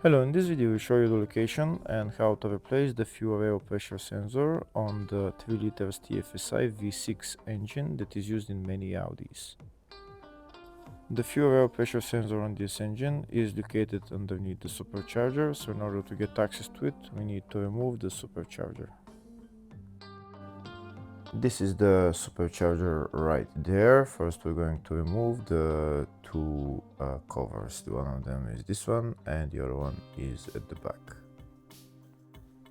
Hello, in this video we show you the location and how to replace the fuel air pressure sensor on the 3 liters TFSI V6 engine that is used in many Audis. The fuel air pressure sensor on this engine is located underneath the supercharger, so in order to get access to it we need to remove the supercharger. This is the supercharger right there. First we're going to remove the two covers. One of them is this one and the other one is at the back.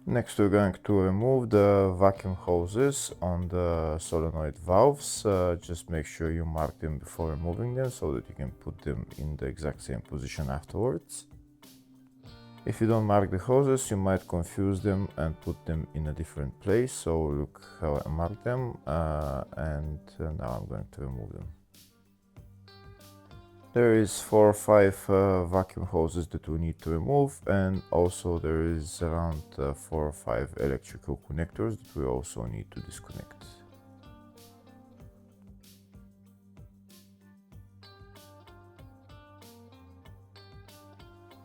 Next we're going to remove the vacuum hoses on the solenoid valves. Just make sure you mark them before removing them so that you can put them in the exact same position afterwards. If you don't mark the hoses, you might confuse them and put them in a different place. So look how I marked them and now I'm going to remove them. There is 4 or 5 vacuum hoses that we need to remove, and also there is around 4 or 5 electrical connectors that we also need to disconnect.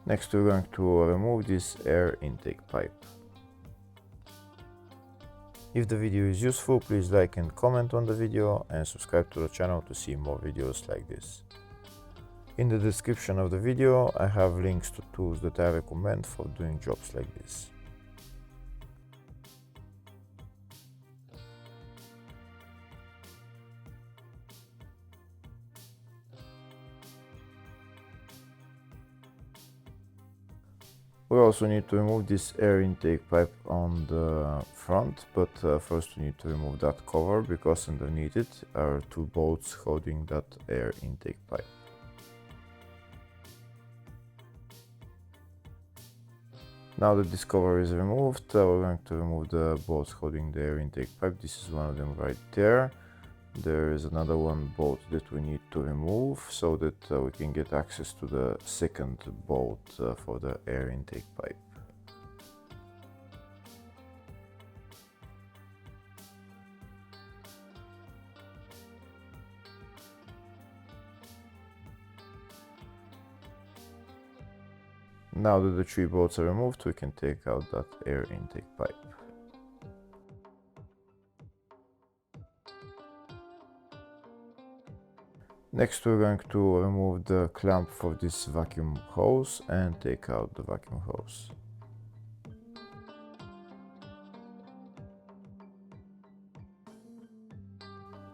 Next we're going to remove this air intake pipe. If the video is useful, please like and comment on the video and subscribe to the channel to see more videos like this. In the description of the video I have links to tools that I recommend for doing jobs like this. We also need to remove this air intake pipe on the front, but first we need to remove that cover because underneath it are 2 bolts holding that air intake pipe. Now that this cover is removed, we're going to remove the bolts holding the air intake pipe. This is one of them right there. There is another one bolt that we need to remove so that we can get access to the second bolt for the air intake pipe. Now that the 3 bolts are removed, we can take out that air intake pipe. Next we're going to remove the clamp for this vacuum hose and take out the vacuum hose.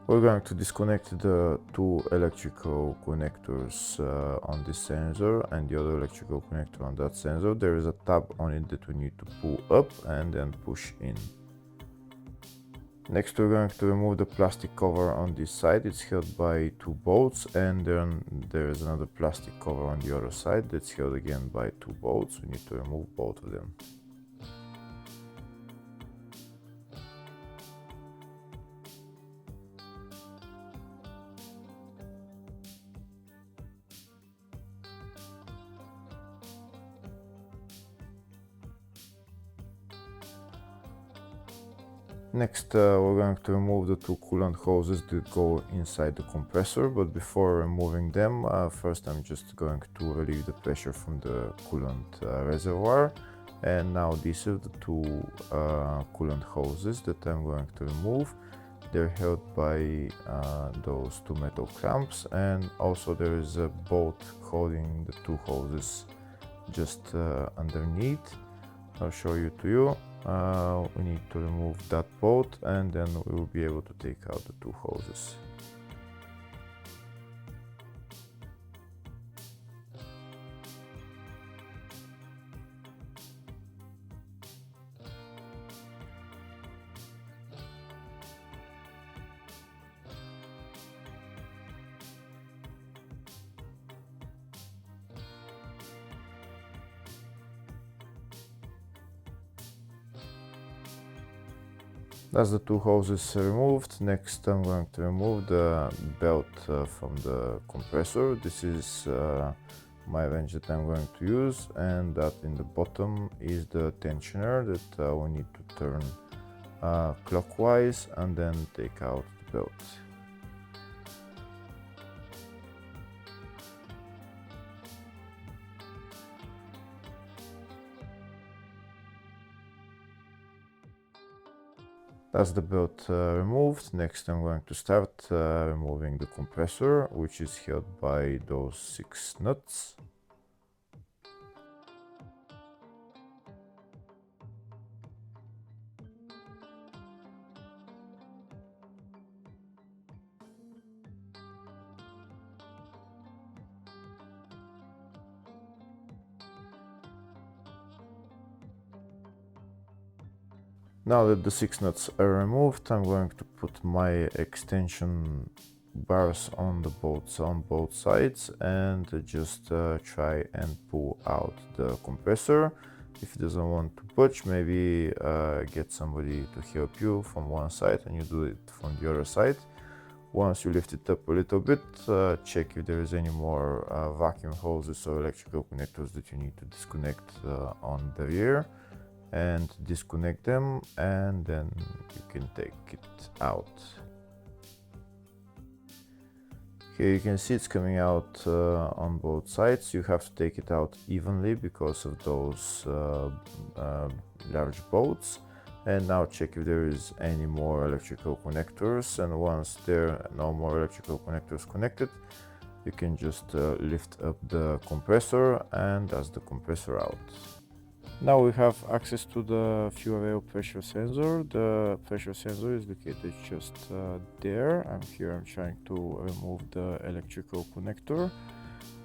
We're going to disconnect the 2 electrical connectors on this sensor and the other electrical connector on that sensor. There is a tab on it that we need to pull up and then push in. Next we're going to remove the plastic cover on this side. It's held by 2 bolts, and then there is another plastic cover on the other side that's held again by 2 bolts. We need to remove both of them. Next we're going to remove the 2 coolant hoses that go inside the compressor, but before removing them, first I'm just going to relieve the pressure from the coolant reservoir. And now these are the 2 coolant hoses that I'm going to remove. They're held by those 2 metal clamps, and also there is a bolt holding the 2 hoses just underneath. I'll show you to you. We need to remove that bolt and then we will be able to take out the 2 hoses. That's the 2 hoses removed. Next I'm going to remove the belt from the compressor. This is my wrench that I'm going to use, and that in the bottom is the tensioner that we need to turn clockwise and then take out the belt. That's the belt removed. Next I'm going to start removing the compressor, which is held by those 6 nuts. Now that the 6 nuts are removed, I'm going to put my extension bars on both sides and just try and pull out the compressor. If it doesn't want to budge, maybe get somebody to help you from one side and you do it from the other side. Once you lift it up a little bit, check if there is any more vacuum hoses or electrical connectors that you need to disconnect on the rear, and disconnect them, and then you can take it out. Here you can see it's coming out on both sides. You have to take it out evenly because of those large bolts. And now check if there is any more electrical connectors, and once there are no more electrical connectors connected, you can just lift up the compressor, and that's the compressor out. Now we have access to the fuel rail pressure sensor. The pressure sensor is located just there. I'm trying to remove the electrical connector.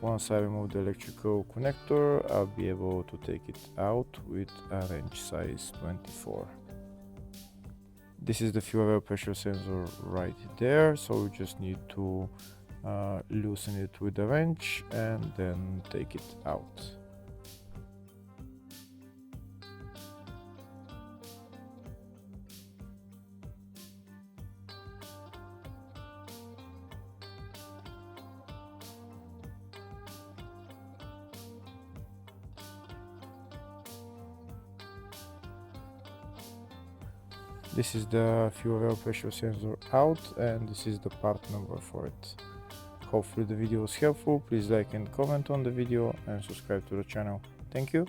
Once I remove the electrical connector, I'll be able to take it out with a wrench size 24. This is the fuel rail pressure sensor right there, so we just need to loosen it with the wrench and then take it out. This is the fuel rail pressure sensor out, and this is the part number for it. Hopefully the video was helpful. Please like and comment on the video and subscribe to the channel. Thank you.